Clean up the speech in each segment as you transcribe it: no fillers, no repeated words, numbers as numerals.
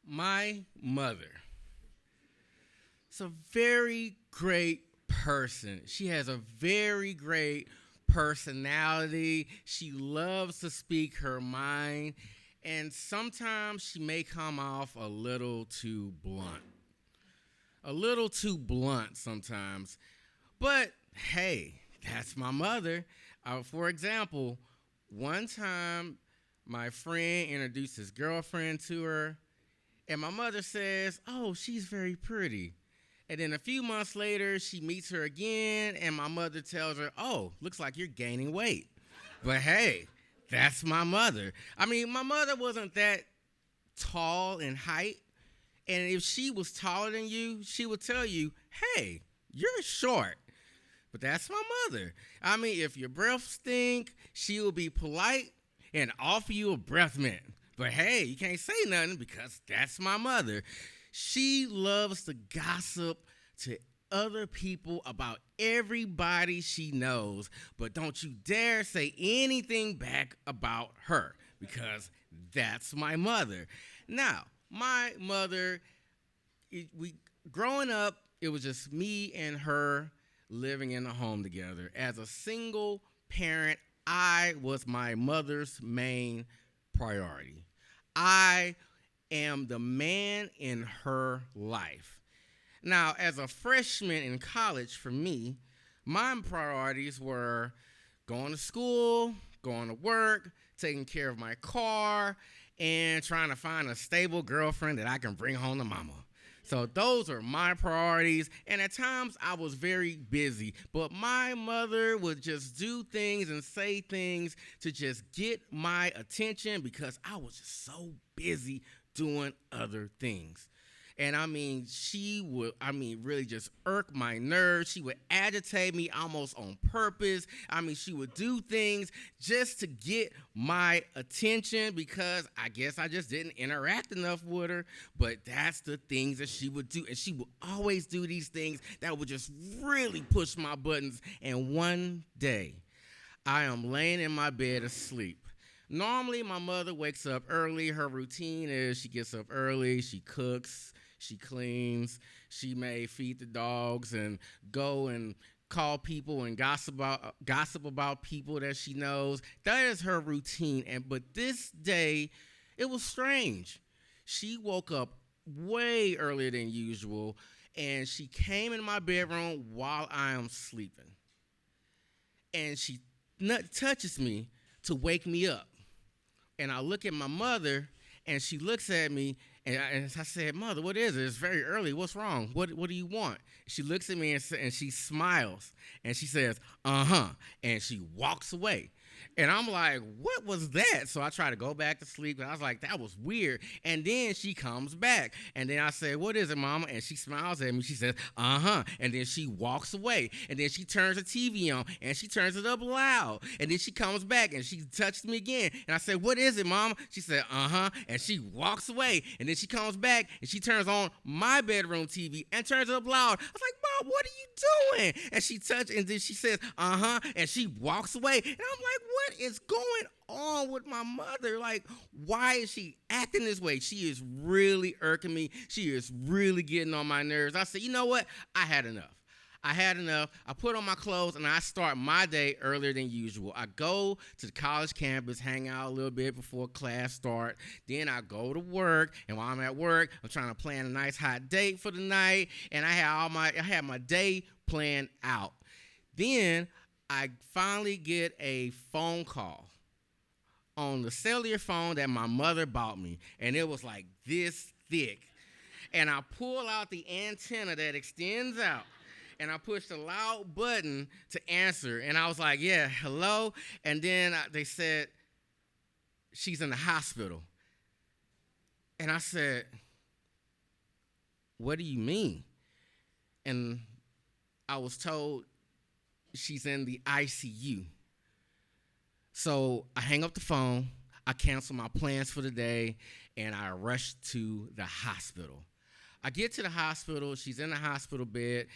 My mother. Is a very great person. She has a very great personality. She loves to speak her mind. And sometimes she may come off a little too blunt. A little too blunt sometimes. But hey, that's my mother. For example, one time my friend introduced his girlfriend to her, and my mother says, "Oh, she's very pretty." And then a few months later, she meets her again, and my mother tells her, "Oh, looks like you're gaining weight." But hey, that's my mother. I mean, my mother wasn't that tall in height, and if she was taller than you, she would tell you, "Hey, you're short." But that's my mother. I mean, if your breath stink, she will be polite and offer you a breath mint. But hey, you can't say nothing because that's my mother. She loves to gossip to other people about everybody she knows, but don't you dare say anything back about her because that's my mother. Now, my mother, we growing up, it was just me and her living in a home together. As a single parent, I was my mother's main priority. I am the man in her life. Now, as a freshman in college, for me, my priorities were going to school, going to work, taking care of my car, and trying to find a stable girlfriend that I can bring home to mama. So those are my priorities, and at times I was very busy, but my mother would just do things and say things to just get my attention because I was just so busy doing other things. And I mean, she would, really just irk my nerves. She would agitate me almost on purpose. I mean, she would do things just to get my attention because I guess I just didn't interact enough with her. But that's the things that she would do. And she would always do these things that would just really push my buttons. And one day, I am laying in my bed asleep. Normally, my mother wakes up early. Her routine is she gets up early, she cooks, she cleans, she may feed the dogs and go and call people and gossip about people that she knows. That is her routine. But this day, it was strange. She woke up way earlier than usual, and she came in my bedroom while I am sleeping. And she touches me to wake me up. And I look at my mother, and she looks at me, and I said, "Mother, what is it? It's very early. What's wrong? What do you want?" She looks at me and she smiles, and she says, "Uh-huh," and she walks away. And I'm like, "What was that?" So I try to go back to sleep, and I was like, "That was weird." And then she comes back, and then I say, "What is it, Mama?" And she smiles at me. She says, "Uh-huh," and then she walks away. And then she turns the TV on, and she turns it up loud. And then she comes back, and she touches me again. And I said, "What is it, Mama?" She said, "Uh-huh," and she walks away. And then she comes back, and she turns on my bedroom TV and turns it up loud. I was like, "Mom, what are you doing?" And she touched, and then she says, "Uh-huh," and she walks away. And I'm like, what is going on with my mother? Like, why is she acting this way? She is really irking me. She is really getting on my nerves. I said, you know what? I had enough. I had enough. I put on my clothes, and I start my day earlier than usual. I go to the college campus, hang out a little bit before class start. Then I go to work, and while I'm at work, I'm trying to plan a nice hot date for the night, and I had my day planned out. Then I finally get a phone call on the cellular phone that my mother bought me, and it was like this thick. And I pull out the antenna that extends out, and I push the loud button to answer. And I was like, "Yeah, hello?" And then they said, "She's in the hospital." And I said, "What do you mean?" And I was told she's in the ICU. So I hang up the phone, I cancel my plans for the day, and I rush to the hospital. I get to the hospital, she's in the hospital bed,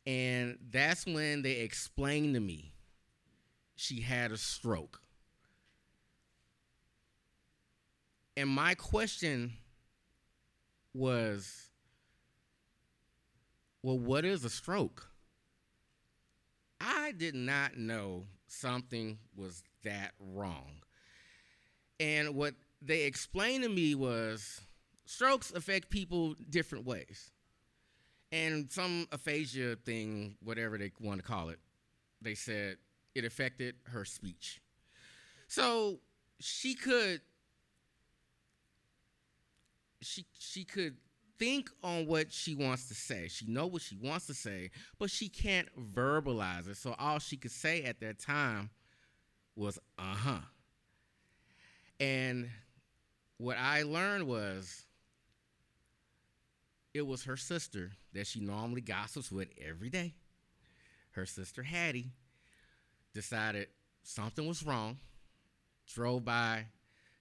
and that's when they explained to me she had a stroke. And my question was, well, what is a stroke? I did not know something was that wrong. And what they explained to me was strokes affect people different ways. And some aphasia thing, whatever they want to call it, they said it affected her speech. So she could she could think on what she wants to say. She know what she wants to say, but she can't verbalize it. So all she could say at that time was uh-huh. And what I learned was it was her sister that she normally gossips with every day. Her sister Hattie decided something was wrong, drove by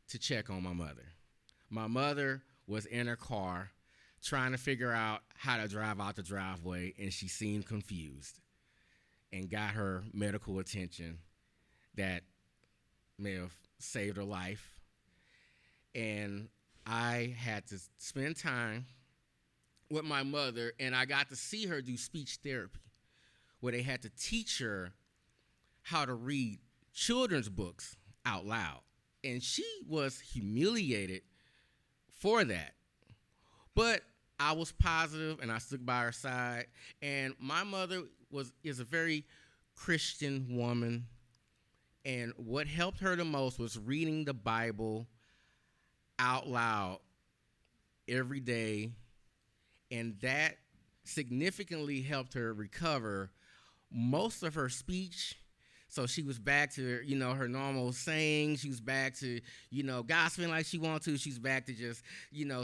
to check on my mother. My mother was in her car trying to figure out how to drive out the driveway, and she seemed confused and got her medical attention that may have saved her life. And I had to spend time with my mother, and I got to see her do speech therapy, where they had to teach her how to read children's books out loud. And she was humiliated for that. But I was positive, and I stood by her side. And my mother is a very Christian woman. And what helped her the most was reading the Bible out loud every day. And that significantly helped her recover most of her speech. So she was back to, her normal saying. She was back to, gossiping like she wanted to. She's back to just,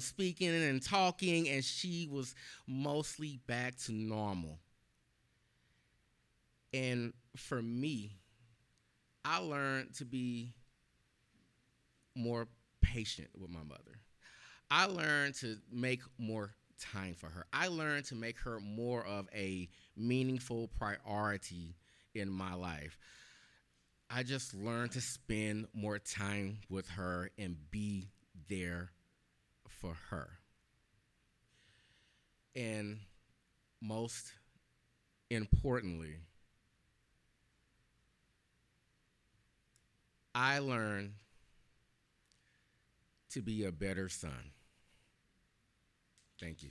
speaking and talking. And she was mostly back to normal. And for me, I learned to be more patient with my mother. I learned to make more time for her. I learned to make her more of a meaningful priority in my life. I just learned to spend more time with her and be there for her. And most importantly, I learned to be a better son. Thank you.